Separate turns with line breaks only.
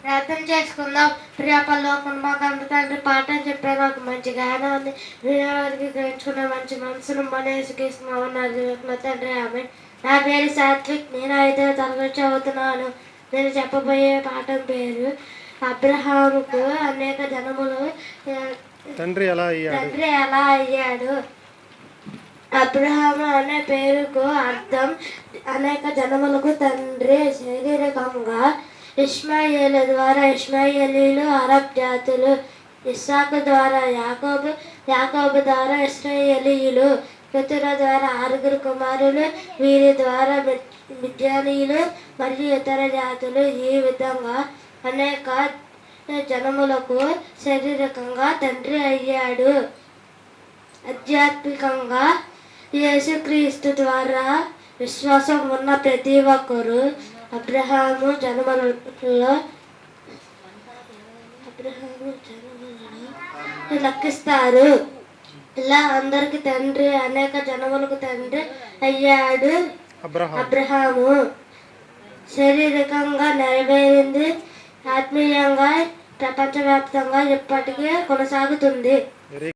ప్రార్థన చేసుకుందాం. ప్రియ పరలోకం మాకు అంత తండ్రి పాఠం చెప్పారు, ఒక మంచి జ్ఞానాన్ని వినేవారికి గ్రహించుకున్న మంచి మనసును మనసుకిస్తున్నామన్నారు తండ్రి. ఆమె నా పేరు సాత్విక్, నేను 5వ తరగతి చదువుతున్నాను. నేను చెప్పబోయే పాఠం పేరు అబ్రహాముకు అనేక జనములు
తండ్రి ఎలా
అయ్యాడు. అబ్రహాము అనే పేరుకు అర్థం అనేక జనములకు తండ్రి. శారీరకంగా ఇష్మాయేలు ద్వారా ఇష్మాయేలీలు అరబ్ జాతులు, ఇస్సాకు ద్వారా యాకోబు, యాకోబు ద్వారా ఇశ్రాయేలీయులు, పితరుల ద్వారా 6 కుమారులు, వీరి ద్వారా మిద్యానీయులు మరియు ఇతర జాతులు. ఈ విధంగా అనేక జనములకు శారీరకంగా తండ్రి అయ్యాడు. ఆధ్యాత్మికంగా యేసుక్రీస్తు ద్వారా విశ్వాసం ఉన్న ప్రతి ఒక్కరూ అబ్రహాము జనములలో లెక్కిస్తారు. ఇలా అందరికి తండ్రి, అనేక జనములకు తండ్రి అయ్యాడు అబ్రహాము. శారీరకంగా నెరవేరింది, ఆత్మీయంగా ప్రపంచవ్యాప్తంగా ఇప్పటికీ కొనసాగుతుంది.